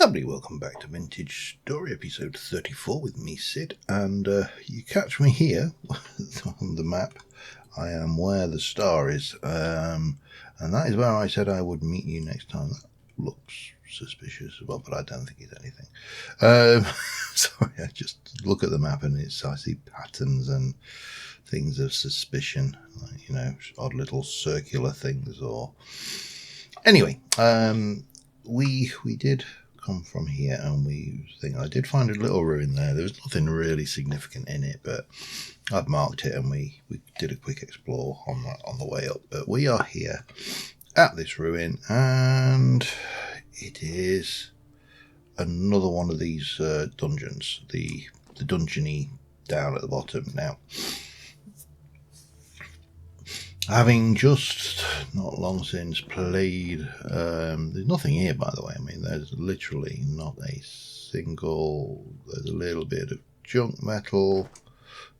Lovely, welcome back to Vintage Story, episode 34 with me, Sid, and you catch me here on the map. I am where the star is, and that is where I said I would meet you next time. That looks suspicious, well, but I don't think it's anything. Sorry, I just look at the map and I see patterns and things of suspicion, like, odd little circular things, or... Anyway, we did come from here, and I did find a little ruin there. There was nothing really significant in it, but I've marked it, and we did a quick explore on the way up. But we are here at this ruin, and it is another one of these dungeons, the dungeony down at the bottom. Now, having just not long since played, there's nothing here, by the way. I mean, there's literally not a single. There's a little bit of junk metal,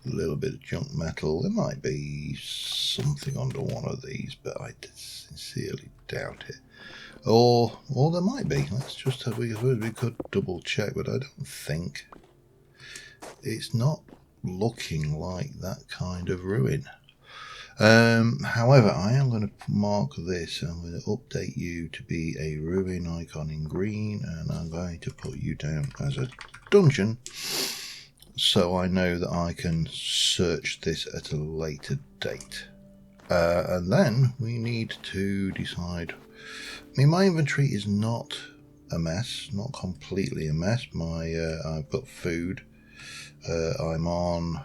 There might be something under one of these, but I sincerely doubt it. Or there might be. Let's just have, we could double check, but I don't think. It's not looking like that kind of ruin. However, I am going to mark this. I'm going to update you to be a ruin icon in green, and I'm going to put you down as a dungeon, so I know that I can search this at a later date. And then we need to decide. I mean, my inventory is not a mess, not completely a mess. I've got food. I'm on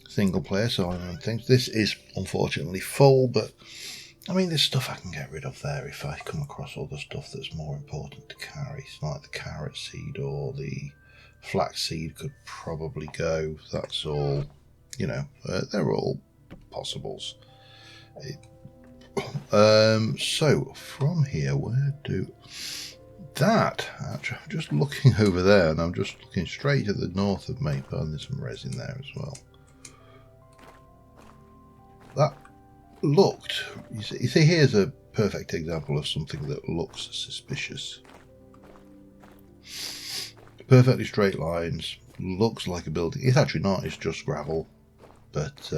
single player, so I don't think this is unfortunately full, but I mean, there's stuff I can get rid of there if I come across other stuff that's more important to carry, like the carrot seed or the flax seed could probably go. That's all, they're all possibles. So from here, I'm just looking over there, and I'm just looking straight at the north of Maypole, and there's some resin there as well. That looked, you see, here's a perfect example of something that looks suspicious. Perfectly straight lines, looks like a building. It's actually not, it's just gravel. But,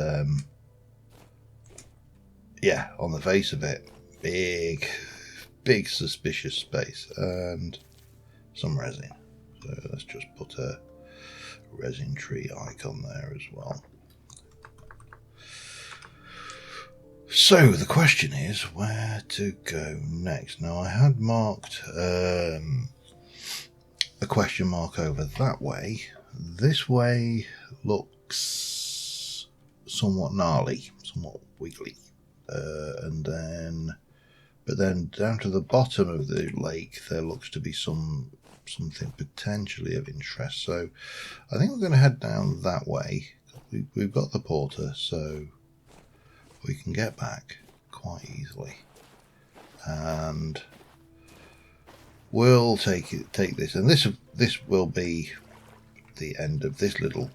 yeah, on the face of it, big suspicious space, and some resin. So let's just put a resin tree icon there as well. So the question is where to go next. Now, I had marked a question mark over that way. This way looks somewhat gnarly, somewhat wiggly, but then down to the bottom of the lake there looks to be something potentially of interest. So I think we're going to head down that way. We've got the porter, so we can get back quite easily, and we'll take this, and this will be the end of this little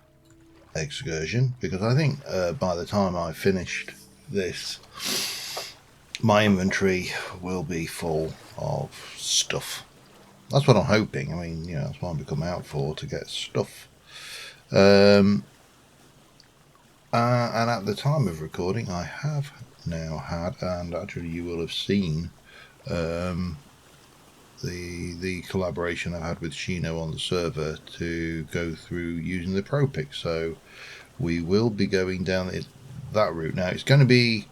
excursion, because I think by the time I finished this, my inventory will be full of stuff. That's what I'm hoping. I mean, that's what I've come out for, to get stuff. And at the time of recording, I have now had, and actually you will have seen, the collaboration I've had with Shino on the server to go through using the Pro Pick. So we will be going down that route. Now, it's going to be,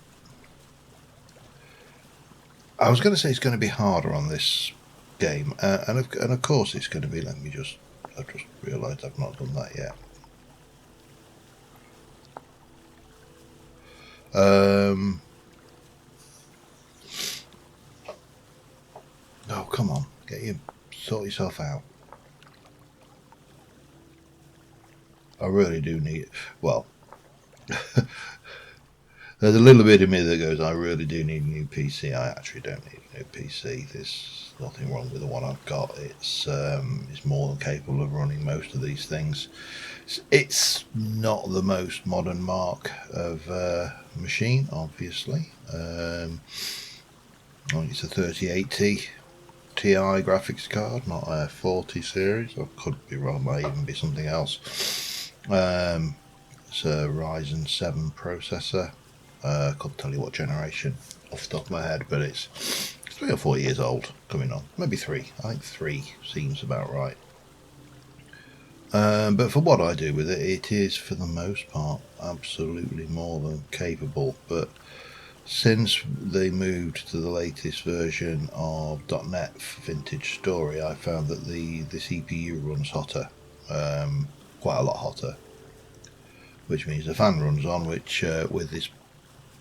I was going to say it's going to be harder on this game, and of course it's going to be. I've just realised I've not done that yet. Oh, come on, sort yourself out. I really do need it. Well, there's a little bit of me that goes, I really do need a new PC. I actually don't need a new PC. There's nothing wrong with the one I've got. It's more than capable of running most of these things. It's not the most modern mark of machine, obviously. It's a 3080 Ti graphics card, not a 40 series. I could be wrong, might even be something else. It's a Ryzen 7 processor. I couldn't tell you what generation off the top of my head, but it's 3 or 4 years old, coming on. Maybe 3. I think 3 seems about right. But for what I do with it, it is for the most part absolutely more than capable. But since they moved to the latest version of .NET Vintage Story, I found that the CPU runs hotter, quite a lot hotter, which means the fan runs on, which with this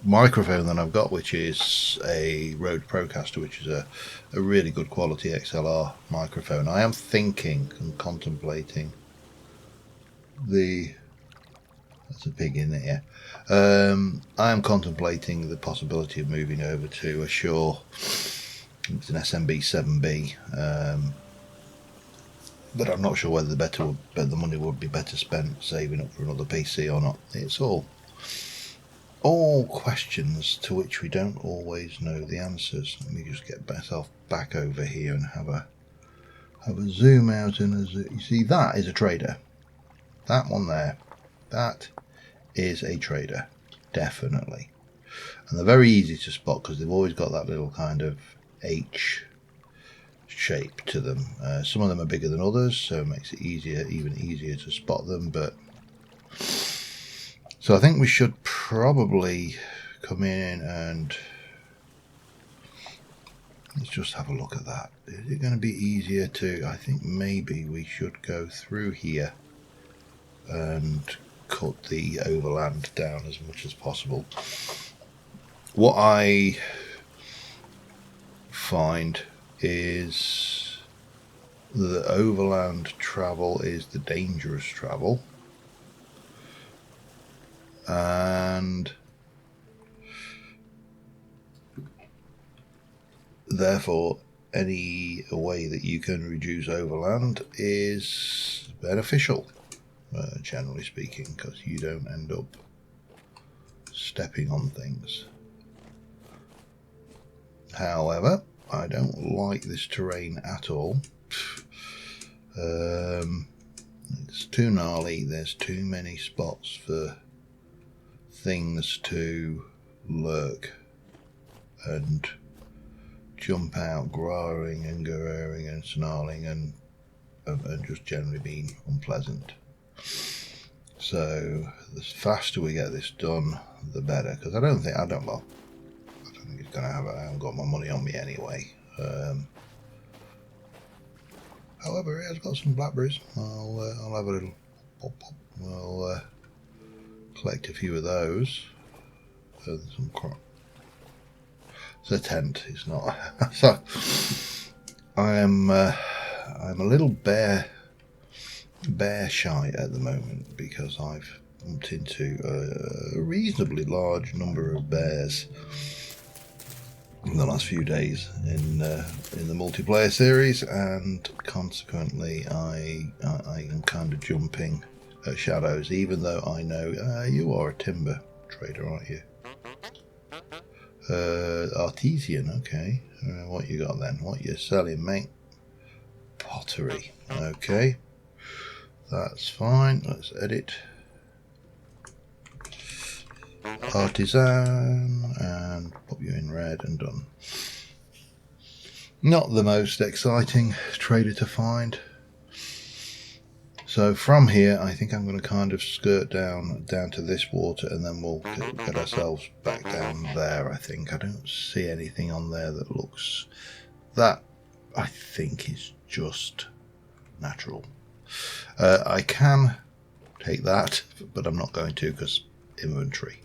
microphone that I've got, which is a Rode Procaster, which is a really good quality XLR microphone, I am thinking and contemplating there's a pig in there. I am contemplating the possibility of moving over to a Shure. It's an SMB 7B, but I'm not sure whether the money would be better spent saving up for another PC or not. It's all questions to which we don't always know the answers. Let me just get myself back over here and have a zoom out. And you see, that is a trader. That one there, that is a trader, definitely. And they're very easy to spot because they've always got that little kind of H shape to them. Some of them are bigger than others, so it makes it even easier to spot them. But so I think we should probably come in and let's just have a look at that. Is it going to be easier to? I think maybe we should go through here and cut the overland down as much as possible. What I find is the overland travel is the dangerous travel, and therefore any way that you can reduce overland is beneficial. Generally speaking, because you don't end up stepping on things. However, I don't like this terrain at all. It's too gnarly. There's too many spots for things to lurk and jump out, growling and gurring and snarling and just generally being unpleasant. So the faster we get this done, the better. Because I don't think it's going to happen. I haven't got my money on me anyway. However, it has got some blackberries. I'll have a little pop. I'll collect a few of those. Some crop. It's a tent. It's not. So I'm a little bear shy at the moment because I've bumped into a reasonably large number of bears in the last few days in the multiplayer series, and consequently I am kind of jumping at shadows, even though I know you are a timber trader, aren't you? Artesian, okay. What you got then? What you selling, mate? Pottery, okay. That's fine. Let's edit. Artisan and pop you in red and done. Not the most exciting trader to find. So from here, I think I'm going to kind of skirt down to this water, and then we'll get ourselves back down there. I think I don't see anything on there that looks that. I think is just natural. I can take that, but I'm not going to because inventory.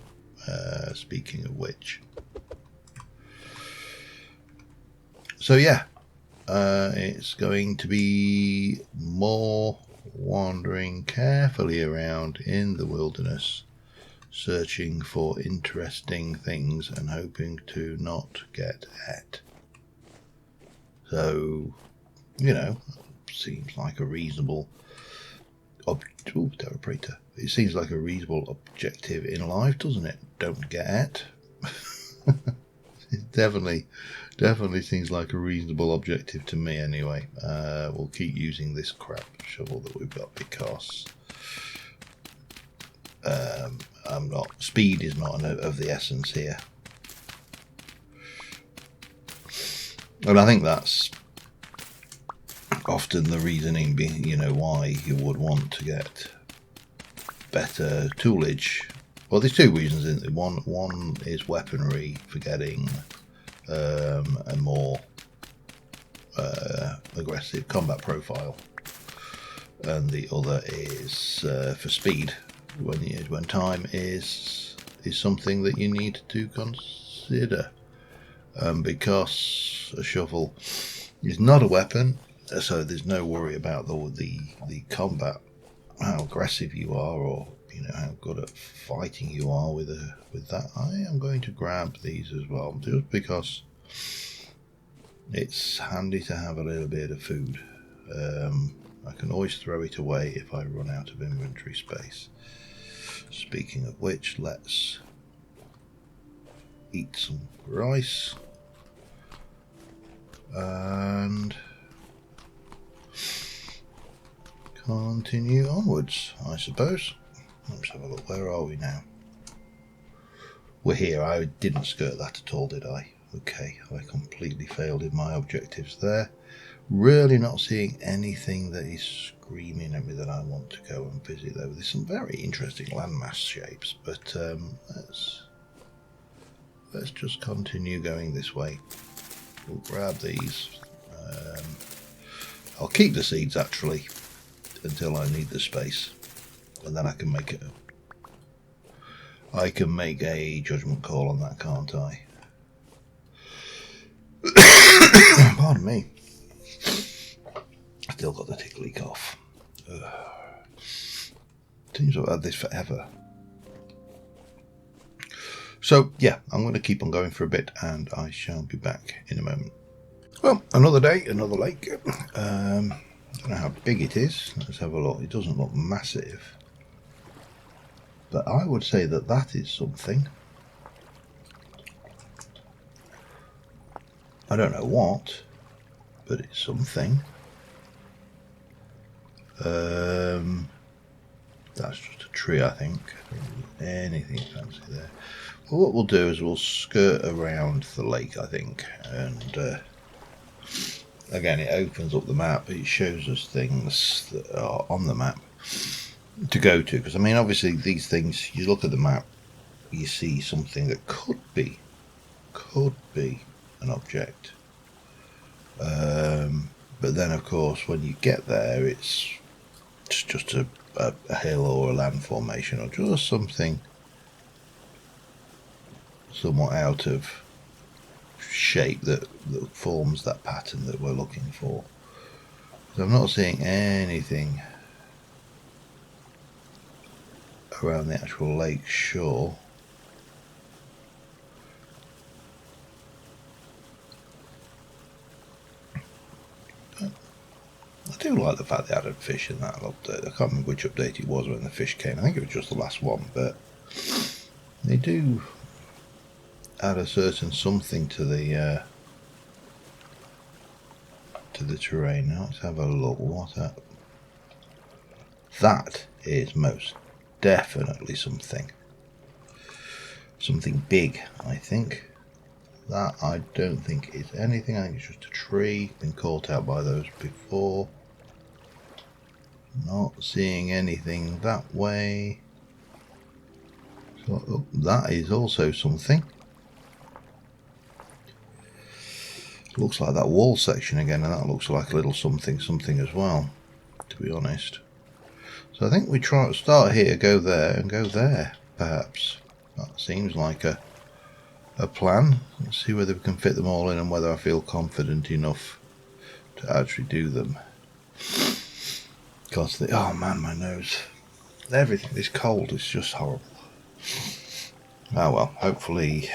Speaking of which, so yeah, it's going to be more wandering carefully around in the wilderness, searching for interesting things and hoping to not get et. So, seems like a reasonable operator. It seems like a reasonable objective in life, doesn't it? Don't get et. It's definitely Definitely seems like a reasonable objective to me anyway. We'll keep using this crap shovel that we've got because speed is not of the essence here. And I think that's often the reasoning being, why you would want to get better toolage. Well, there's two reasons, isn't there? One is weaponry for getting a more aggressive combat profile, and the other is for speed. When time is something that you need to consider, because a shovel is not a weapon, so there's no worry about the combat, how aggressive you are, or how good at fighting you are with that. I am going to grab these as well, just because it's handy to have a little bit of food. I can always throw it away if I run out of inventory space. Speaking of which, let's eat some rice and continue onwards, I suppose. Let's have a look. Where are we now? We're here. I didn't skirt that at all, did I? Okay, I completely failed in my objectives there. Really not seeing anything that is screaming at me that I want to go and visit, though. There's some very interesting landmass shapes, but let's just continue going this way. We'll grab these. I'll keep the seeds actually until I need the space, and then I can make a judgment call on that, can't I? Pardon me. Still got the tickly cough. Seems I've had this forever. So yeah, I'm going to keep on going for a bit, and I shall be back in a moment. Well, another day, another lake. I don't know how big it is. Let's have a look. It doesn't look massive, but I would say that is something. I don't know what, but it's something. That's just a tree, I think. Anything fancy there. Well, what we'll do is we'll skirt around the lake, I think, and again, it opens up the map. It shows us things that are on the map to go to, because I mean, obviously these things, you look at the map, you see something that could be an object, but then of course when you get there, it's just a hill or a land formation, or just something somewhat out of shape that forms that pattern that we're looking for. So I'm not seeing anything around the actual lake shore. But I do like the fact they added fish in that update. I can't remember which update it was when the fish came. I think it was just the last one, but they do add a certain something to the terrain. Now let's have a look. That is most definitely something big, I think. That I don't think is anything. I think it's just a tree. Been caught out by those before. Not seeing anything that way. So that is also something. Looks like that wall section again, and that looks like a little something as well, to be honest. So I think we try to start here, go there, and go there, perhaps. That seems like a plan. Let's see whether we can fit them all in and whether I feel confident enough to actually do them. Because oh man, my nose. Everything, this cold is just horrible. Oh well, hopefully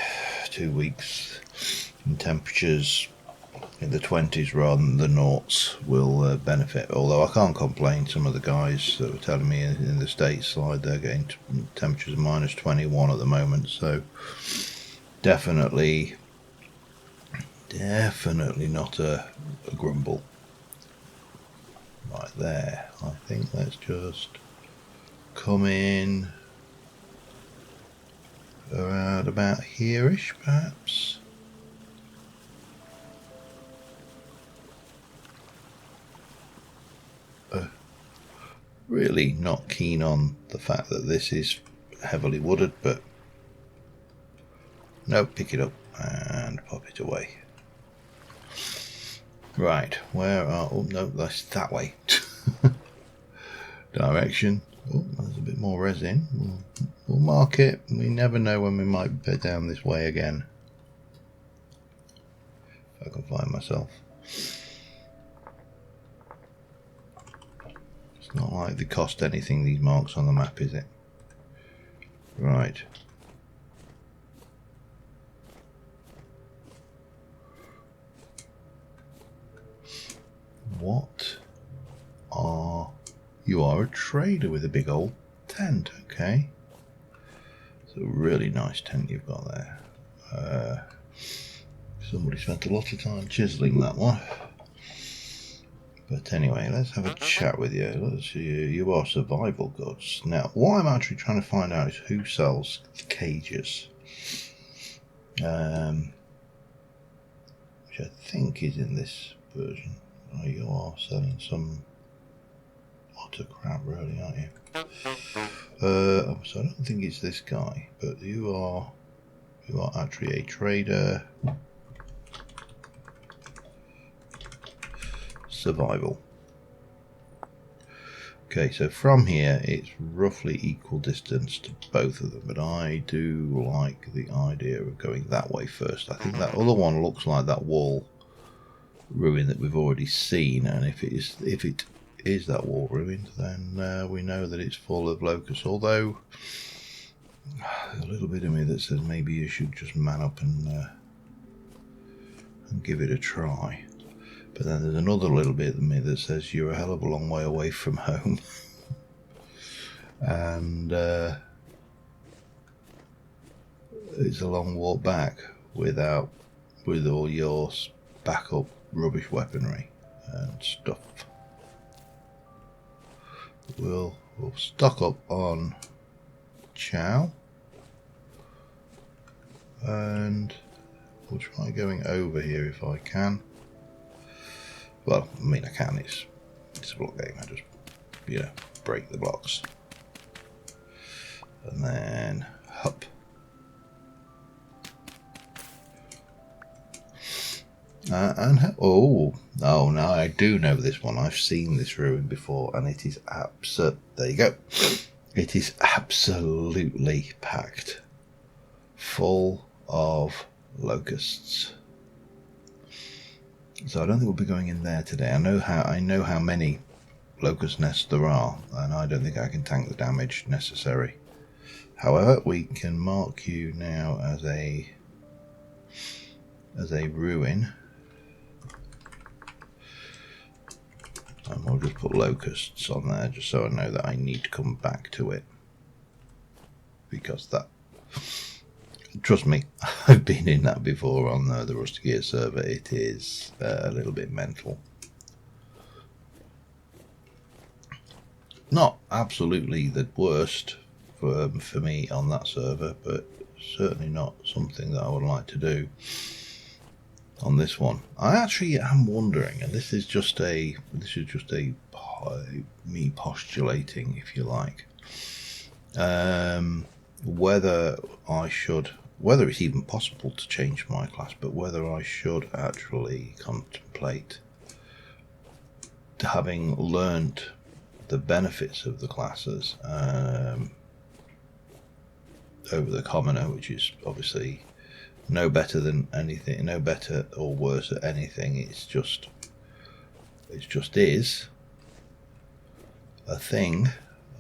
2 weeks in temperatures in the 20s rather than the noughts will benefit. Although I can't complain. Some of the guys that were telling me in the States side, they're getting temperatures of -21 at the moment, so definitely Definitely not a grumble. Right there. I think let's just come in around about here-ish, perhaps. Really not keen on the fact that this is heavily wooded, but no, pick it up and pop it away. Right, where are... oh no, that's that way. Direction. Oh, there's a bit more resin. We'll mark it. We never know when we might be down this way again. If I can find myself. It's not like they cost anything, these marks on the map, is it? Right. What are... you are a trader with a big old tent, okay. It's a really nice tent you've got there. Somebody spent a lot of time chiseling that one. But anyway, let's have a chat with you. Let's see, you are survival goods. Now, what I'm actually trying to find out is who sells the cages. Which I think is in this version. Oh, you are selling some utter crap, really, aren't you? So I don't think it's this guy, but you are actually a trader. Survival. Okay, so from here it's roughly equal distance to both of them, but I do like the idea of going that way first. I think that other one looks like that wall ruin that we've already seen, and if it is that wall ruin, then we know that it's full of locusts, although there's a little bit of me that says maybe you should just man up and give it a try. But then there's another little bit of me that says you're a hell of a long way away from home. And it's a long walk back with all your backup rubbish weaponry and stuff. We'll stock up on chow. And we'll try going over here if I can. Well, I mean I can, it's a block game, I just, break the blocks. And then, hop. Oh, now I do know this one, I've seen this ruin before, and it is there you go. It is absolutely packed. Full of locusts. So I don't think we'll be going in there today. I know how many locust nests there are, and I don't think I can tank the damage necessary. However, we can mark you now as a ruin, and we'll just put locusts on there just so I know that I need to come back to it, because that, trust me, I've been in that before on the Rusty Gear server. It is a little bit mental. Not absolutely the worst for me on that server, but certainly not something that I would like to do on this one. I actually am wondering, and this is just me postulating, if you like, whether it's even possible to change my class, but whether I should actually contemplate having learnt the benefits of the classes over the commoner, which is obviously no better than anything, no better or worse at anything. It just is a thing.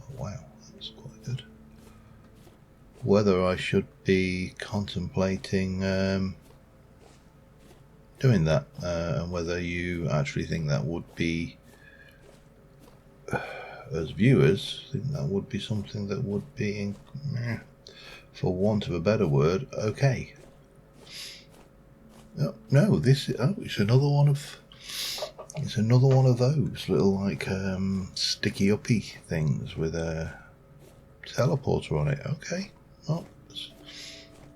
Oh, wow, that's quite good. Whether I should be contemplating doing that, and whether you actually think that would be, as viewers, think that would be something that would be, for want of a better word, okay. Oh, no, it's another one of. It's another one of those little like sticky uppy things with a teleporter on it. Okay, well,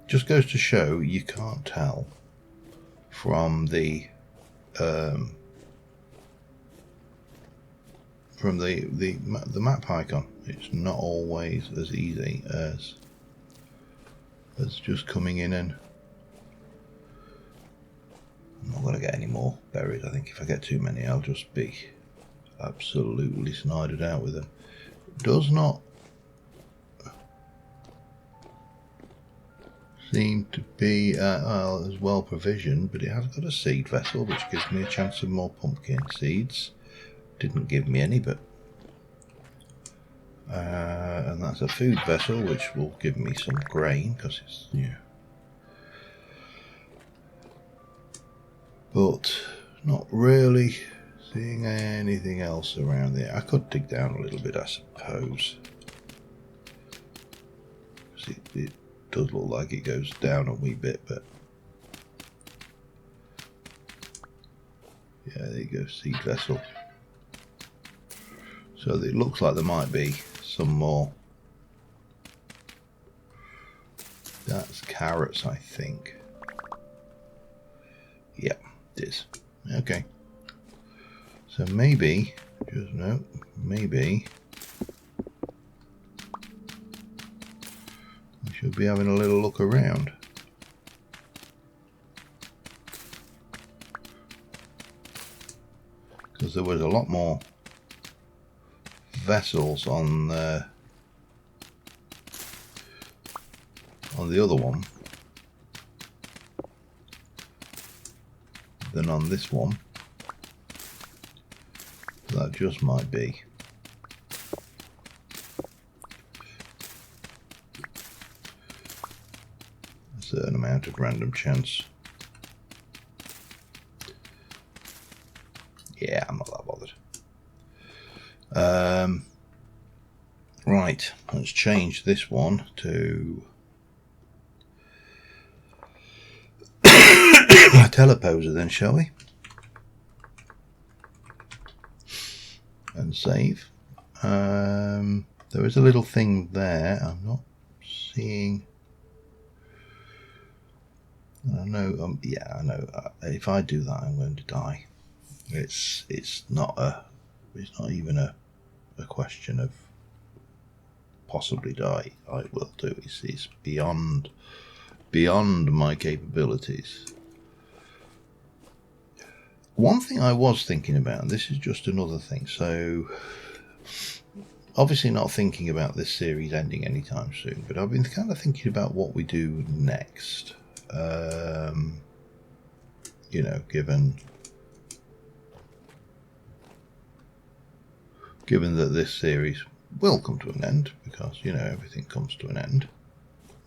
just goes to show you can't tell from the map icon. It's not always as easy as just coming in and. I'm not going to get any more berries. I think if I get too many, I'll just be absolutely snided out with them. Does not seem to be as well provisioned, but it has got a seed vessel, which gives me a chance of more pumpkin seeds. Didn't give me any, but and that's a food vessel, which will give me some grain because it's but not really seeing anything else around there. I could dig down a little bit, I suppose. It does look like it goes down a wee bit, but yeah, there you go, seed vessel. So it looks like there might be some more. That's carrots, I think. Yeah, it is. Okay. So maybe, maybe we should be having a little look around. Because there was a lot more vessels on the other one than on this one. That just might be. A certain amount of random chance. Yeah, I'm not that bothered. Right, let's change this one to a teleposer then, shall we? And save. There is a little thing there. I'm not seeing. I know. Yeah, I know. If I do that, I'm going to die. It's not even a question of possibly die. I will do. It's beyond my capabilities. One thing I was thinking about, and this is just another thing, so obviously not thinking about this series ending anytime soon, but I've been kind of thinking about what we do next. Given that this series will come to an end, because everything comes to an end.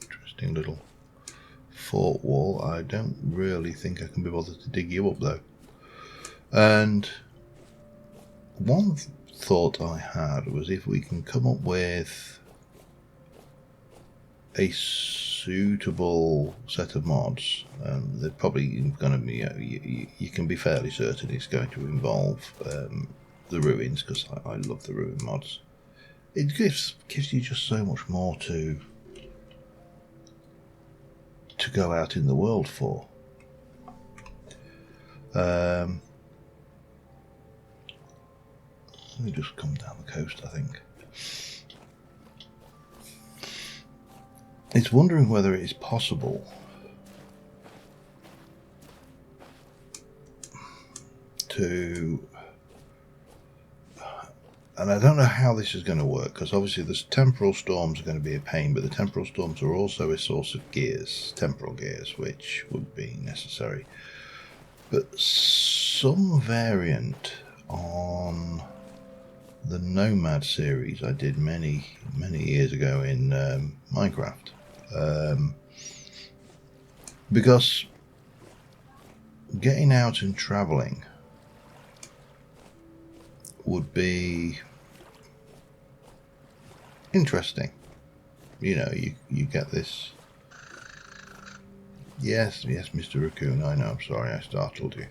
Interesting little fort wall. I don't really think I can be bothered to dig you up though. And one thought I had was if we can come up with a suitable set of mods, they're probably going to be, you can be fairly certain it's going to involve the ruins, because I love the ruin mods. It gives you just so much more to go out in the world for. Let me just come down the coast, I think. It's wondering whether it is possible to, and I don't know how this is going to work, because obviously the temporal storms are going to be a pain, but the temporal storms are also a source of gears, temporal gears, which would be necessary. But some variant on the Nomad series I did many years ago in Minecraft, because getting out and traveling would be interesting. You get this Yes, Mr. Raccoon, I know, I'm sorry I startled you.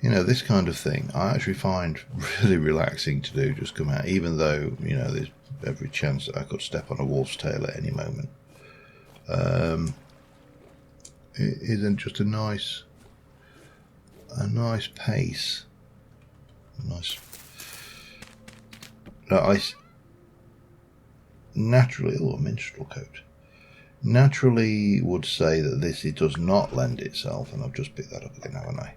You know, this kind of thing I actually find really relaxing to do, just come out, even though, you know, there's every chance that I could step on a wolf's tail at any moment. It isn't just a nice pace. Nice. Now, I naturally, a minstrel coat. Naturally would say that it does not lend itself, and I've just picked that up again, haven't I?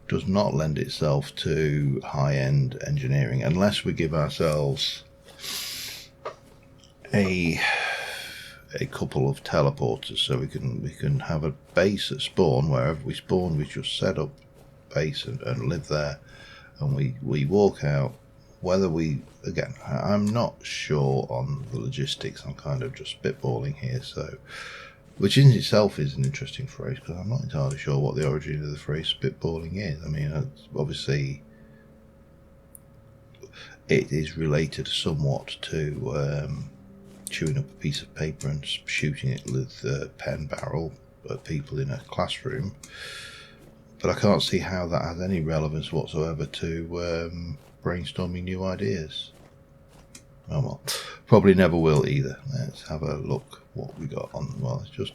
Does not lend itself to high-end engineering unless we give ourselves a couple of teleporters, so we can have a base at spawn. Wherever we spawn, we just set up base and live there, and we walk out. Whether again, I'm not sure on the logistics. I'm kind of just spitballing here, so which in itself is an interesting phrase, because I'm not entirely sure what the origin of the phrase spitballing is. I mean, obviously it is related somewhat to chewing up a piece of paper and shooting it with a pen barrel at people in a classroom, but I can't see how that has any relevance whatsoever to brainstorming new ideas. Oh well, probably never will either. Let's have a look what we got on. Well, let's just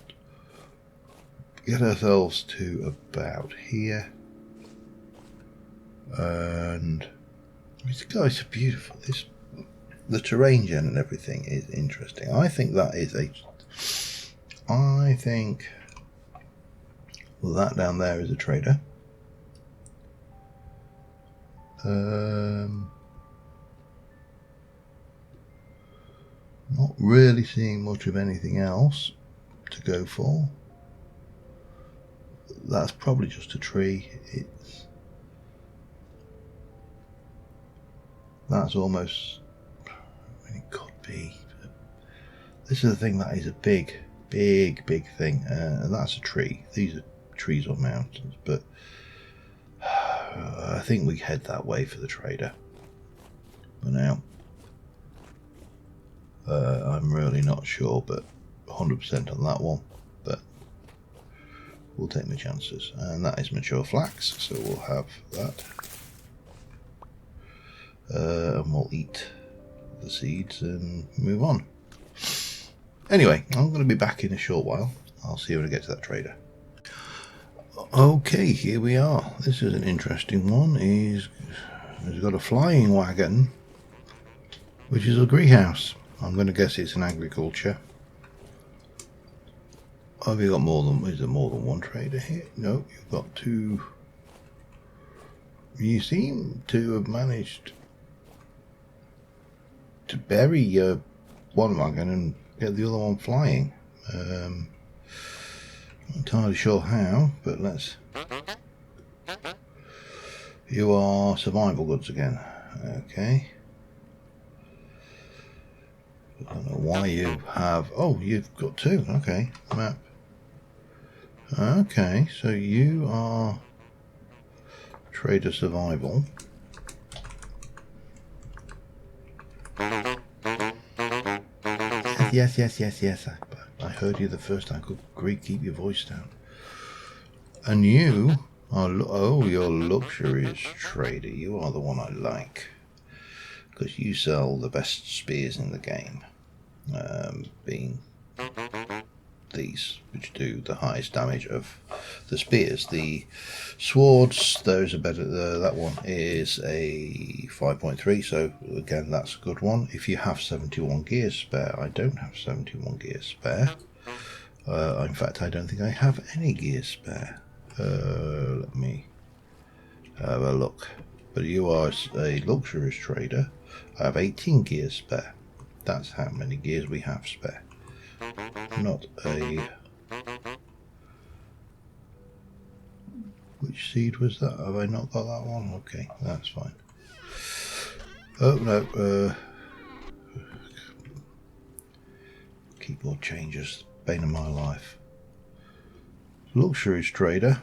get ourselves to about here, and it's beautiful. The terrain gen and everything is interesting. I think that that down there is a trader. Not really seeing much of anything else to go for. That's probably just a tree. That's almost, it could be. This is the thing that is a big thing, and that's a tree. These are trees or mountains, but I think we head that way for the trader for now. I'm really not sure, but 100% on that one, but we'll take my chances. And that is mature flax, so we'll have that, and we'll eat the seeds and move on. Anyway, I'm going to be back in a short while. I'll see you when I get to that trader. Okay, here we are. This is an interesting one. He's got a flying wagon, which is a greenhouse. I'm going to guess it's an agriculture. Have you got more than? Is there more than one trader here? No, you've got two. You seem to have managed to bury one wagon and get the other one flying. Not entirely sure how, but let's. You are survival goods again. Okay. I don't know why you have. Oh, you've got two. Okay, map. Okay, so you are trader survival. Yes. I heard you the first time. Good, keep your voice down. And you are. Oh, you're luxurious trader. You are the one I like, because you sell the best spears in the game. Being these, which do the highest damage of the spears. The swords, those are better. That one is a 5.3, so again that's a good one. If you have 71 gears spare, I don't have 71 gears spare. In fact, I don't think I have any gears spare. Let me have a look. But you are a luxurious trader. I have 18 gears spare. That's how many gears we have spare. Not a... Which seed was that? Have I not got that one? Okay, that's fine. Oh, no. Keyboard changes. Bane of my life. Luxurious trader.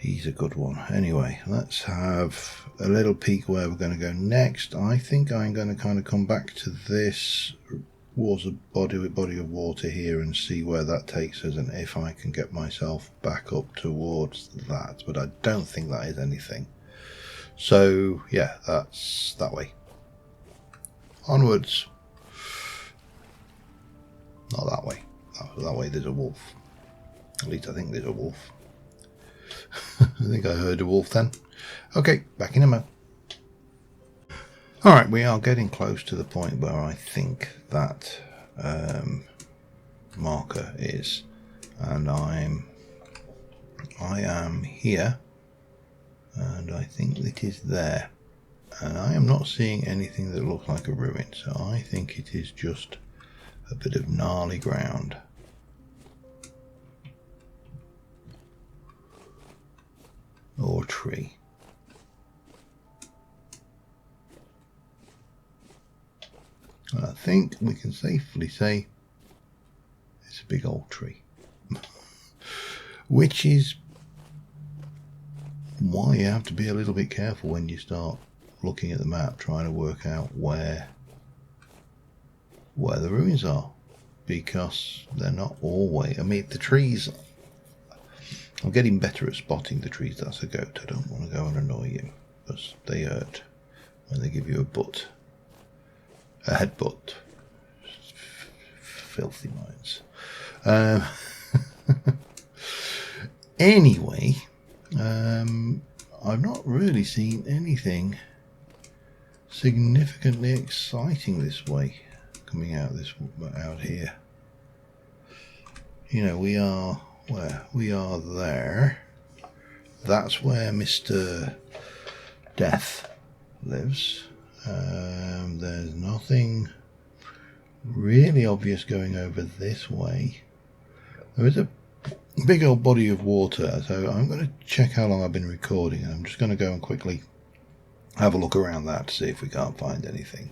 He's a good one. Anyway, let's have a little peek where we're going to go next. I think I'm going to kind of come back to this body of water here and see where that takes us, and if I can get myself back up towards that. But I don't think that is anything. So yeah, that's that way. Onwards. Not that way. That way there's a wolf. At least I think there's a wolf. I think I heard a wolf then. Okay, back in a moment. Alright, we are getting close to the point where I think that marker is. And I am here. And I think it is there. And I am not seeing anything that looks like a ruin. So I think it is just a bit of gnarly ground. Or tree. And I think we can safely say it's a big old tree. Which is why you have to be a little bit careful when you start looking at the map, trying to work out where the ruins are, because they're not always. I mean, the trees. I'm getting better at spotting the trees. That's a goat. I don't want to go and annoy you, because they hurt when they give you a headbutt. Filthy minds. Anyway, I've not really seen anything significantly exciting this way coming out here. You know, we are where we are there. That's where Mr. Death lives. There's nothing really obvious going over this way. There is a big old body of water, so I'm going to check how long I've been recording, and I'm just going to go and quickly have a look around that to see if we can't find anything.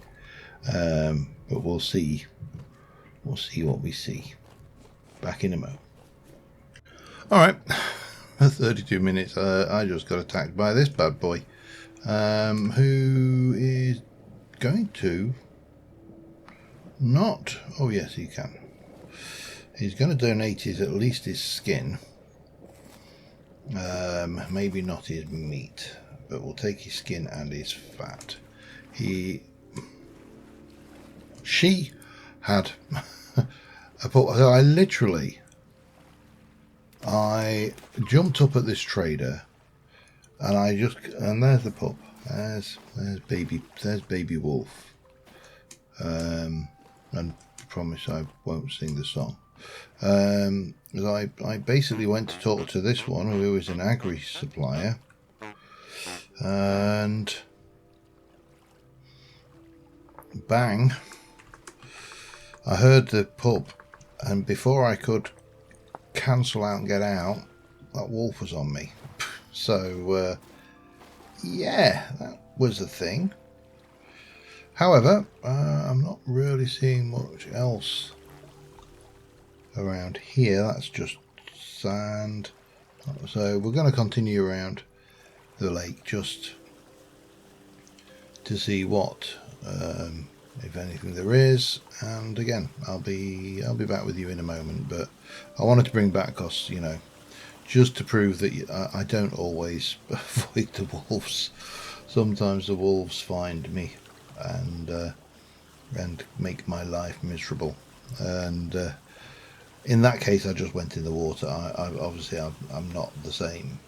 But we'll see what we see. Back in a mo. Alright, for 32 minutes I just got attacked by this bad boy, who is going to not, oh yes he can, he's going to donate at least his skin, maybe not his meat, but we'll take his skin and his fat. She had I jumped up at this trader, and there's the pup. There's baby wolf. And I promise I won't sing the song. I basically went to talk to this one who is an agri supplier, and bang, I heard the pup, and before I could cancel out and get out, that wolf was on me. So yeah, that was a thing. However, I'm not really seeing much else around here. That's just sand. So we're going to continue around the lake just to see what, if anything, there is. And again, I'll be back with you in a moment. But I wanted to bring back, because, you know, just to prove that I don't always avoid the wolves. Sometimes the wolves find me and make my life miserable. And in that case, I just went in the water. I'm not the same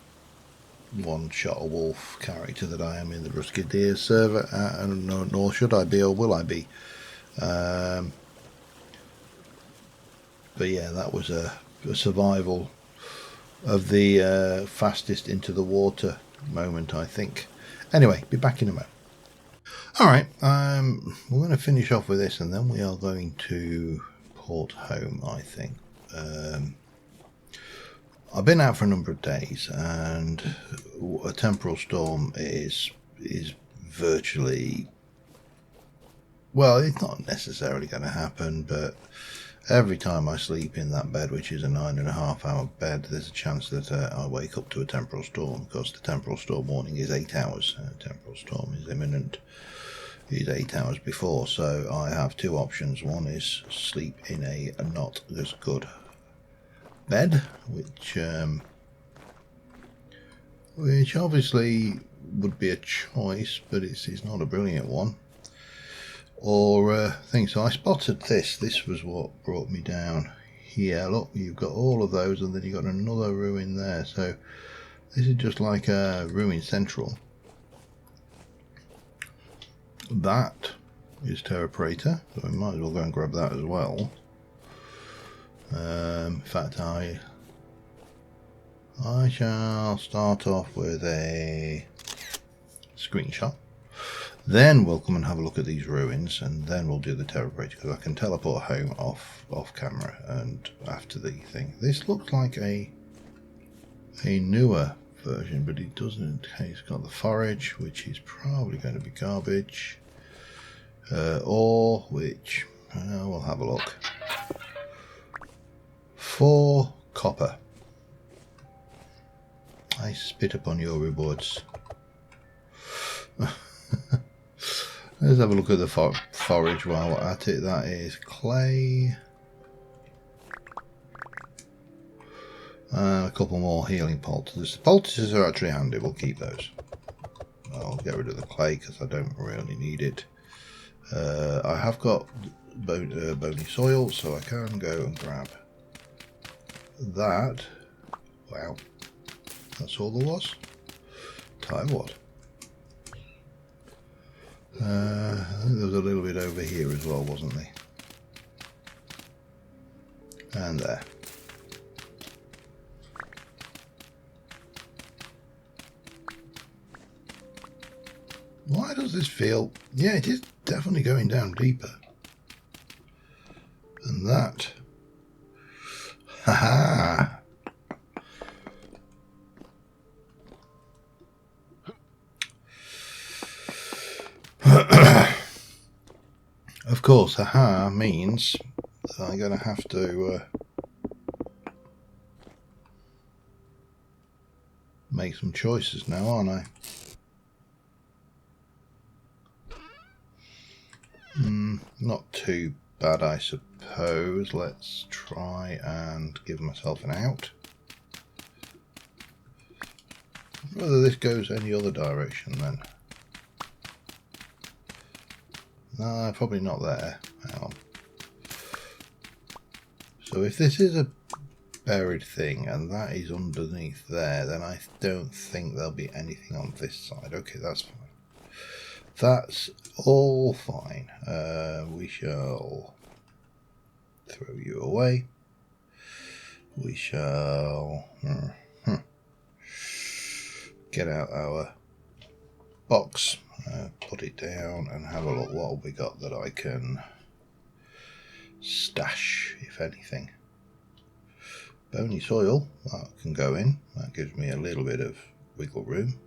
one-shot-a-wolf character that I am in the Ruscadir server, and nor should I be, or will I be. But yeah, that was a survival of the fastest into the water moment, I think. Anyway, be back in a moment. Alright, we're going to finish off with this, and then we are going to Port Home, I think. I've been out for a number of days, and a temporal storm is virtually, well, it's not necessarily going to happen, but Every time I sleep in that bed, which is a 9.5 hour bed, there's a chance that I wake up to a temporal storm, because the temporal storm warning is 8 hours. Temporal storm is imminent. It's 8 hours before, so I have two options. One is sleep in a not as good bed, which obviously would be a choice, but it's not a brilliant one. Or things. So I spotted this. This was what brought me down here. Look, you've got all of those, and then you've got another ruin there. So this is just like a ruin central. That is Terra Preta, so we might as well go and grab that as well. In fact, I shall start off with a screenshot. Then we'll come and have a look at these ruins, and then we'll do the Terra Preta, because I can teleport home off camera and after the thing. This looks like a newer version, but it doesn't. It's got the forage, which is probably going to be garbage. Ore, which we'll have a look. 4 copper. I spit upon your rewards. Let's have a look at the forage while we're at it. That is clay. A couple more healing poultices. The poultices are actually handy. We'll keep those. I'll get rid of the clay because I don't really need it. I have got bony soil, so I can go and grab that. Wow. That's all there was. Tell you what. I think there was a little bit over here as well, wasn't there? And there. Why does this feel... Yeah, it is definitely going down deeper. And that... Haha! Of course, haha means that I'm going to have to make some choices now, aren't I? Not too bad, I suppose. Let's try and give myself an out. Whether this goes any other direction then. No, probably not there. Hang on. So if this is a buried thing and that is underneath there, then I don't think there'll be anything on this side. Okay, that's fine. That's all fine. We shall throw you away. We shall get out our box, put it down, and have a look what we got that I can stash, if anything. Bony soil, that can go in. That gives me a little bit of wiggle room.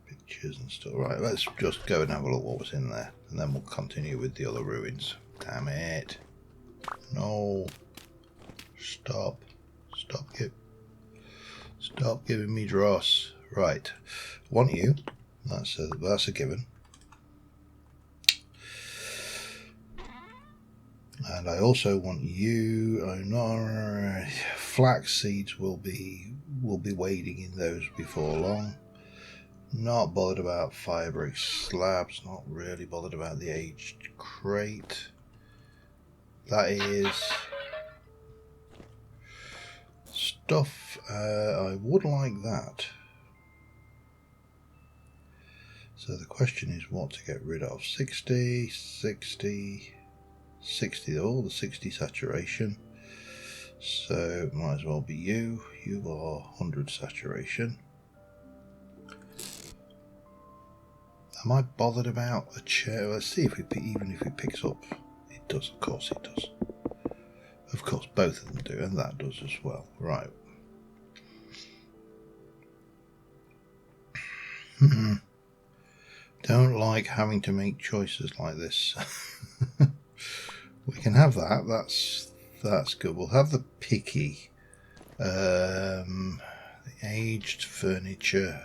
Pictures and stuff. Right, let's just go and have a look what was in there, and then we'll continue with the other ruins. Damn it. No. Stop. Stop giving me dross. Right. Want you. That's a given. And I also want you. Flax seeds will be wading in those before long. Not bothered about fire brick slabs. Not really bothered about the aged crate. That is stuff. I would like that. So the question is what to get rid of. 60, 60, 60, all the 60 saturation. So might as well be you. You are 100 saturation. Am I bothered about a chair? Let's see if even if it picks up. It does, of course it does. Of course, both of them do, and that does as well. Right. Don't like having to make choices like this. We can have that. That's good. We'll have the picky. The aged furniture,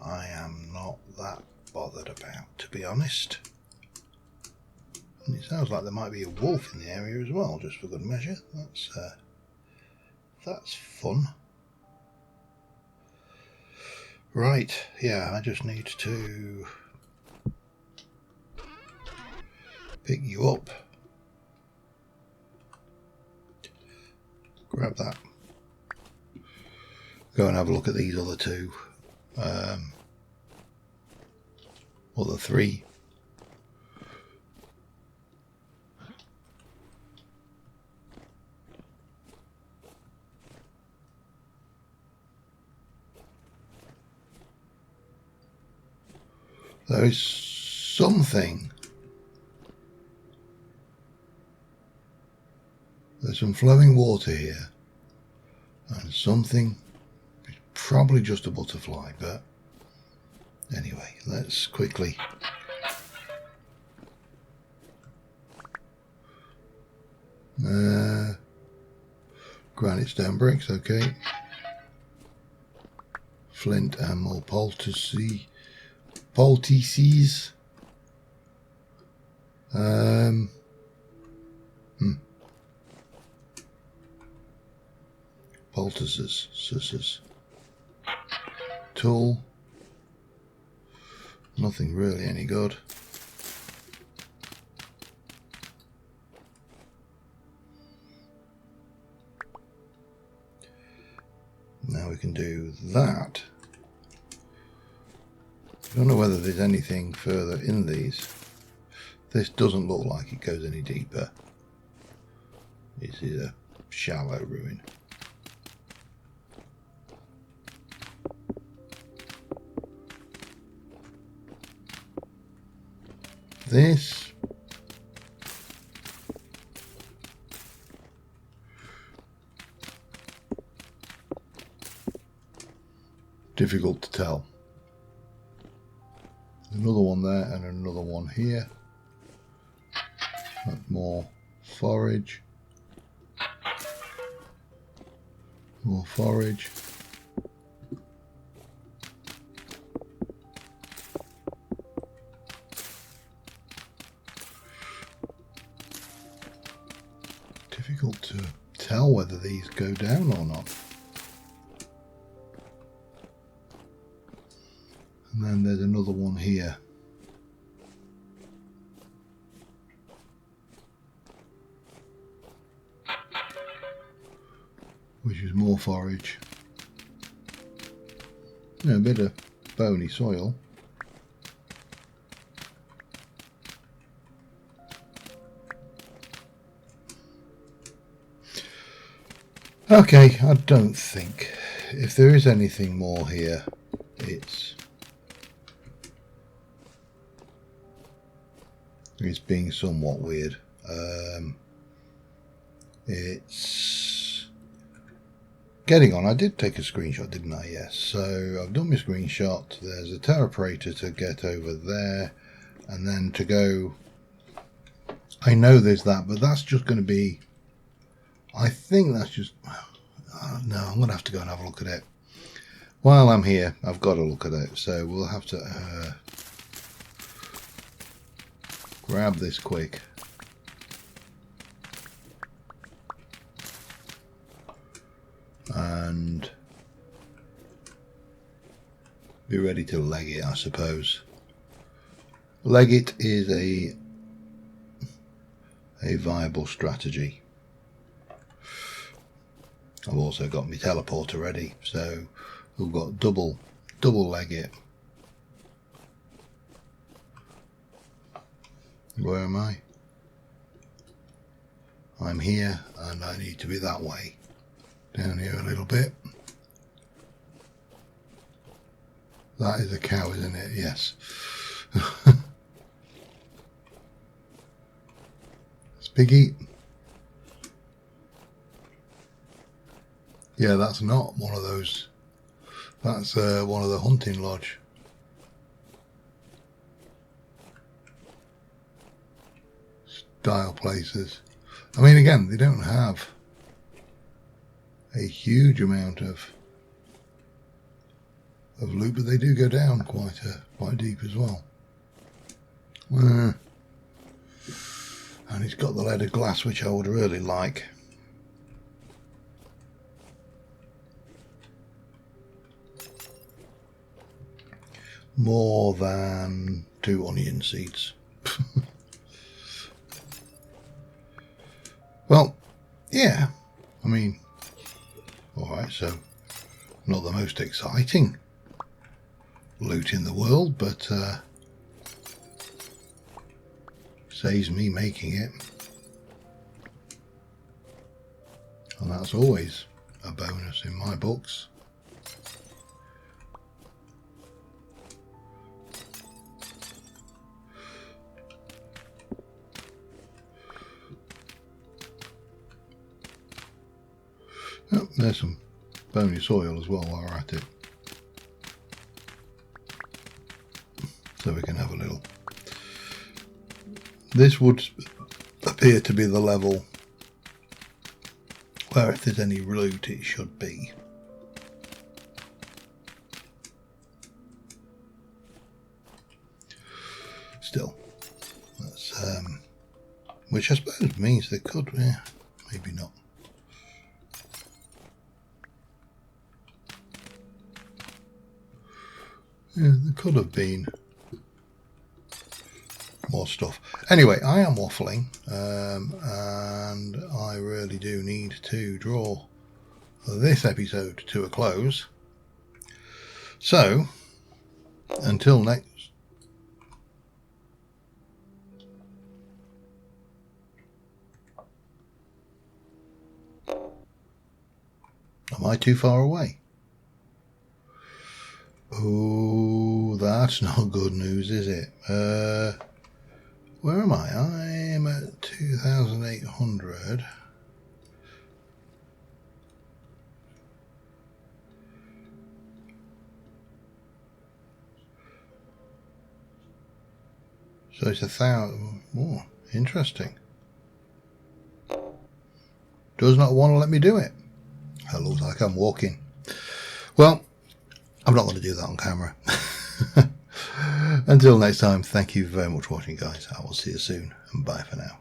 I am not that bothered about, to be honest. And it sounds like there might be a wolf in the area as well, just for good measure. That's fun. Right, yeah, I just need to pick you up. Grab that. Go and have a look at these other two. Or the three. There is something. There's some flowing water here. And something. It's probably just a butterfly, but anyway, let's quickly. Granite stone bricks, okay. Flint and more poultices. Poultices. Tool. Nothing really any good. Now we can do that. I don't know whether there's anything further in these. This doesn't look like it goes any deeper. This is a shallow ruin. This difficult to tell. Another one there and another one here. That's more forage. More forage. Difficult to tell whether these go down or not. And then there's another one here. Which is more forage. A bit of bony soil. Okay, I don't think. If there is anything more here, it's being somewhat weird. It's getting on. I did take a screenshot, didn't I? Yes. So I've done my screenshot. There's a teleporter to get over there, and then to go. I know there's that, but that's just going to be. I think that's just. No, I'm going to have to go and have a look at it. While I'm here, I've got to look at it. So we'll have to grab this quick. And be ready to leg it, I suppose. Leg it is a viable strategy. I've also got my teleporter ready, so we've got double leg it. Where am I? I'm here, and I need to be that way. Down here a little bit. That is a cow, isn't it? Yes. It's Piggy. Yeah, that's not one of those. That's one of the hunting lodge style places. I mean, again, they don't have a huge amount of loot, but they do go down quite deep as well. And it's got the leaded glass, which I would really like. More than 2 onion seeds. Well, yeah, I mean, alright, so not the most exciting loot in the world, but saves me making it, and that's always a bonus in my books. Oh, there's some bonus oil as well while we're at it, so we can have a little. This would appear to be the level where if there's any loot it should be. Still, that's which I suppose means they could, yeah, maybe not. Yeah, there could have been more stuff. Anyway, I am waffling, and I really do need to draw this episode to a close. So, until next... Am I too far away? Oh, that's not good news, is it? Where am I? I'm at 2,800. So it's 1,000. Oh, interesting. Does not want to let me do it. That looks like I'm walking. Well, I'm not going to do that on camera. Until next time, thank you very much for watching, guys. I will see you soon, and bye for now.